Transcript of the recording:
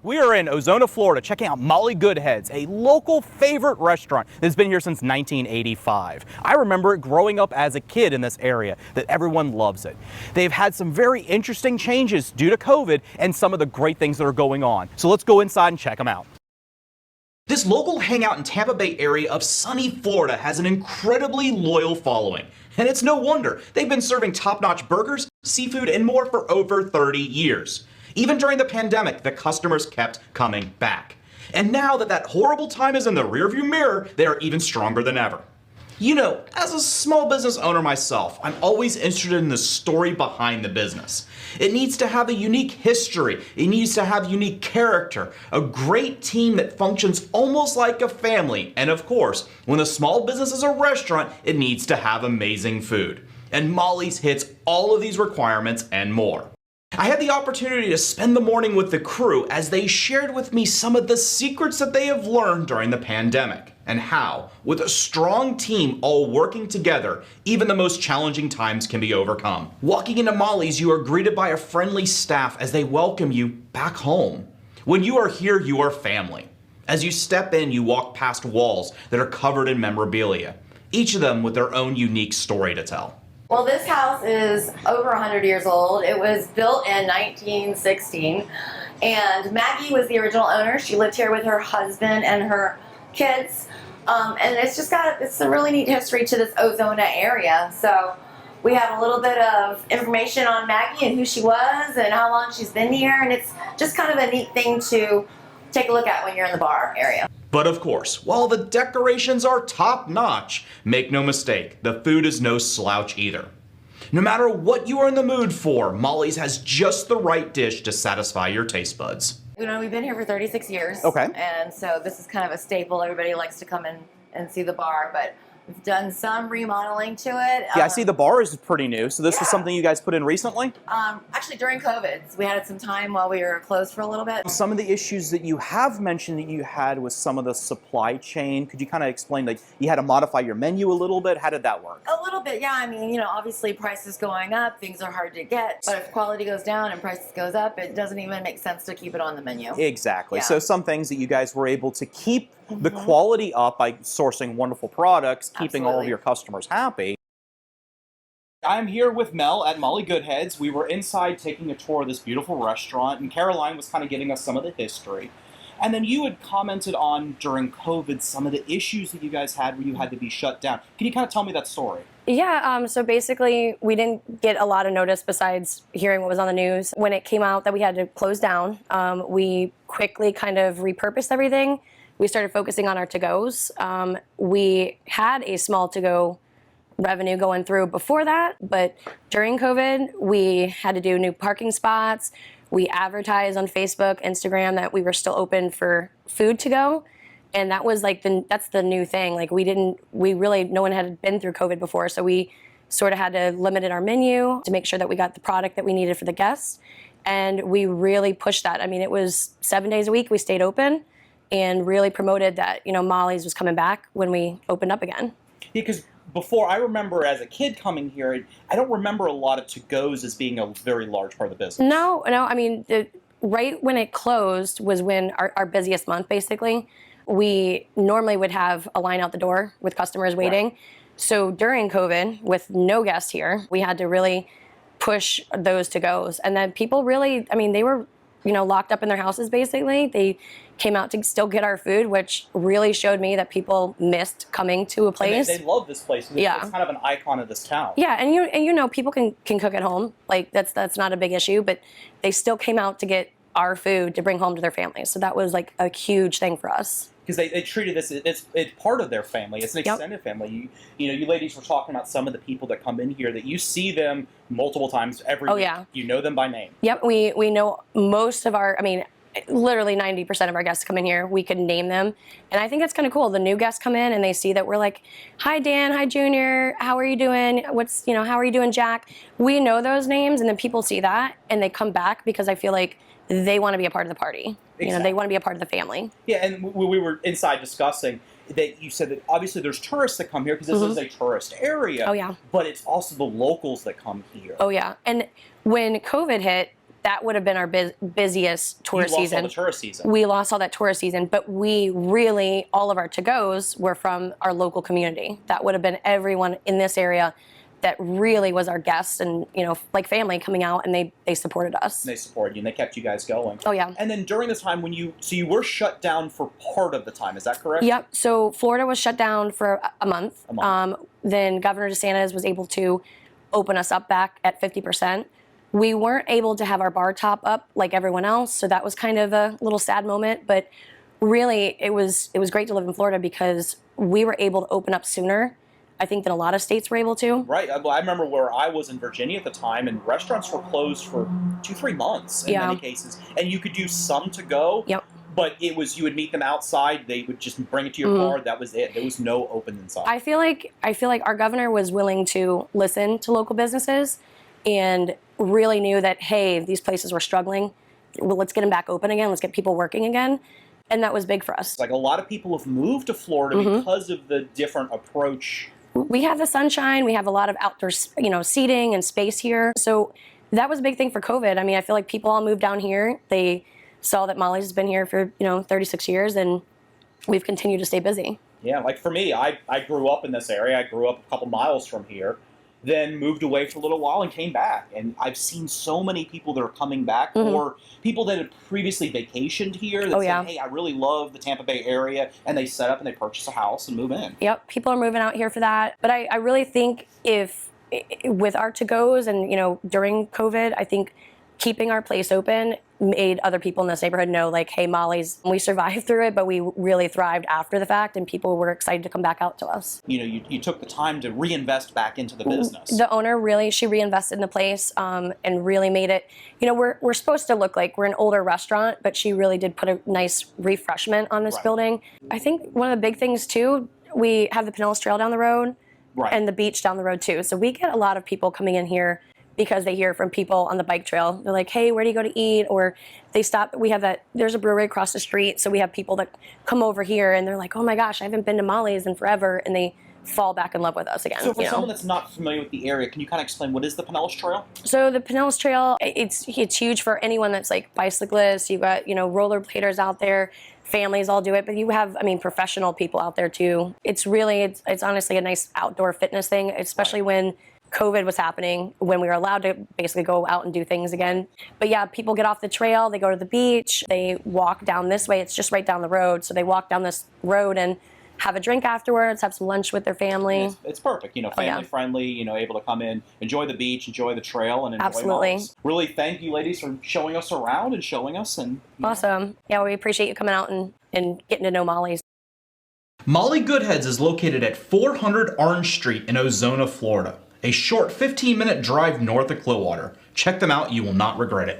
We are in Ozona, Florida, checking out Molly Goodheads, a local favorite restaurant that's been here since 1985. I remember it growing up as a kid in this area, that everyone loves it. They've had some very interesting changes due to COVID and some of the great things that are going on. So let's go inside and check them out. This local hangout in Tampa Bay area of sunny Florida has an incredibly loyal following. And it's no wonder. They've been serving top-notch burgers, seafood, and more for over 30 years. Even during the pandemic, the customers kept coming back. And now that horrible time is in the rearview mirror, they are even stronger than ever. You know, as a small business owner myself, I'm always interested in the story behind the business. It needs to have a unique history. It needs to have unique character, a great team that functions almost like a family. And of course, when a small business is a restaurant, it needs to have amazing food. And Molly's hits all of these requirements and more. I had the opportunity to spend the morning with the crew as they shared with me some of the secrets that they have learned during the pandemic and how, with a strong team all working together, even the most challenging times can be overcome. Walking into Molly's, you are greeted by a friendly staff as they welcome you back home. When you are here, you are family. As you step in, you walk past walls that are covered in memorabilia, each of them with their own unique story to tell. Well, this house is over 100 years old. It was built in 1916, and Maggie was the original owner. She lived here with her husband and her kids, and it's a really neat history to this Ozona area. So we have a little bit of information on Maggie and who she was and how long she's been here, and it's just kind of a neat thing to take a look at when you're in the bar area. But of course, while the decorations are top-notch, make no mistake, the food is no slouch either. No matter what you are in the mood for, Molly's has just the right dish to satisfy your taste buds. You know, we've been here for 36 years. Okay. And so this is kind of a staple. Everybody likes to come in and see the bar, but we've done some remodeling to it. Yeah, I see the bar is pretty new, so this is something you guys put in recently? Actually, during COVID, we had some time while we were closed for a little bit. Some of the issues that you have mentioned that you had with some of the supply chain, could you kind of explain, like, you had to modify your menu a little bit? How did that work? A little bit, yeah. I mean, you know, obviously prices going up, things are hard to get, but if quality goes down and prices goes up, it doesn't even make sense to keep it on the menu. Exactly. Yeah. So some things that you guys were able to keep the quality up by sourcing wonderful products, keeping all of your customers happy. I'm here with Mel at Molly Goodheads. We were inside taking a tour of this beautiful restaurant, and Caroline was kind of giving us some of the history. And then you had commented on, during COVID, some of the issues that you guys had where you had to be shut down. Can you kind of tell me that story? Yeah, so basically we didn't get a lot of notice besides hearing what was on the news. When it came out that we had to close down, we quickly kind of repurposed everything. We started focusing on our to-goes. We had a small to-go revenue going through before that, but during COVID, we had to do new parking spots. We advertised on Facebook, Instagram that we were still open for food to go. And that was like that's the new thing. Like no one had been through COVID before, so we sort of had to limit our menu to make sure that we got the product that we needed for the guests. And we really pushed that. I mean, it was 7 days a week we stayed open and really promoted that, you know, Molly's was coming back when we opened up again. Yeah, because before, I remember as a kid coming here, I don't remember a lot of to-goes as being a very large part of the business. No, I mean, right when it closed was when our busiest month, basically. We normally would have a line out the door with customers waiting. Right. So during COVID, with no guests here, we had to really push those to-goes. And then people really, I mean, they were, you know, locked up in their houses, basically. They came out to still get our food, which really showed me that people missed coming to a place. They love this place. It's kind of an icon of this town. Yeah, and you know, people can cook at home. Like, that's not a big issue, but they still came out to get our food to bring home to their families. So that was like a huge thing for us. Because they treated this, it's part of their family. It's an extended family. You know, you ladies were talking about some of the people that come in here that you see them multiple times every week. Yeah. You know them by name. Yep, we know most of our, I mean, literally 90% of our guests come in here. We can name them. And I think that's kind of cool. The new guests come in and they see that we're like, hi, Dan, hi, Junior. How are you doing? How are you doing, Jack? We know those names, and then people see that and they come back because I feel like they want to be a part of the party. Exactly. You know, they want to be a part of the family. Yeah, and we were inside discussing that you said that obviously there's tourists that come here because this is a tourist area. Oh, yeah. But it's also the locals that come here. Oh, yeah. And when COVID hit, that would have been our busiest tourist You lost season. all the tourist season. We lost all that tourist season, but we really, all of our to-goes were from our local community. That would have been everyone in this area that really was our guests and, you know, like family coming out, and they supported us. They supported you and they kept you guys going. Oh, yeah. And then during the time when you were shut down for part of the time, is that correct? Yep. So Florida was shut down for a month. A month. Then Governor DeSantis was able to open us up back at 50%. We weren't able to have our bar top up like everyone else, so that was kind of a little sad moment. But really, it was great to live in Florida because we were able to open up sooner, I think, than a lot of states were able to. Right. Well, I remember where I was in Virginia at the time, and restaurants were closed for 2-3 months in many cases. And you could do some to go. Yep. But it was, you would meet them outside. They would just bring it to your car. That was it. There was no open inside. I feel like our governor was willing to listen to local businesses and really knew that, hey, these places were struggling. Well, let's get them back open again. Let's get people working again. And that was big for us. Like, a lot of people have moved to Florida because of the different approach. We have the sunshine. We have a lot of outdoor, seating and space here. So that was a big thing for COVID. I mean, I feel like people all moved down here. They saw that Molly's has been here for, 36 years, and we've continued to stay busy. Yeah, like for me, I grew up in this area. I grew up a couple miles from here, then moved away for a little while and came back. And I've seen so many people that are coming back, or people that had previously vacationed here that said, hey, I really love the Tampa Bay area, and they set up and they purchase a house and move in. Yep, people are moving out here for that. But I really think with our to-goes and, during COVID, I think keeping our place open made other people in this neighborhood know, like, hey, Molly's, we survived through it, but we really thrived after the fact, and people were excited to come back out to us. You took the time to reinvest back into the business. The owner really, she reinvested in the place and really made it, we're supposed to look like we're an older restaurant, but she really did put a nice refreshment on this building. I think one of the big things too, we have the Pinellas Trail down the road and the beach down the road too. So we get a lot of people coming in here because they hear from people on the bike trail. They're like, hey, where do you go to eat? Or they stop. We have there's a brewery across the street. So we have people that come over here and they're like, oh my gosh, I haven't been to Molly's in forever. And they fall back in love with us again. So for someone that's not familiar with the area, can you kind of explain what is the Pinellas Trail? So the Pinellas Trail, it's huge for anyone that's like bicyclists. You've got, rollerbladers out there. Families all do it, but you have, professional people out there too. It's honestly a nice outdoor fitness thing, especially when COVID was happening, when we were allowed to basically go out and do things again. But yeah, people get off the trail, they go to the beach, they walk down this way. It's just right down the road. So they walk down this road and have a drink afterwards, have some lunch with their family. It's perfect, family friendly, able to come in, enjoy the beach, enjoy the trail, and enjoy Molly's. Really thank you, ladies, for showing us around and showing us. Awesome. Yeah, we appreciate you coming out and getting to know Molly's. Molly Goodheads is located at 400 Orange Street in Ozona, Florida. A short 15-minute drive north of Clearwater. Check them out, you will not regret it.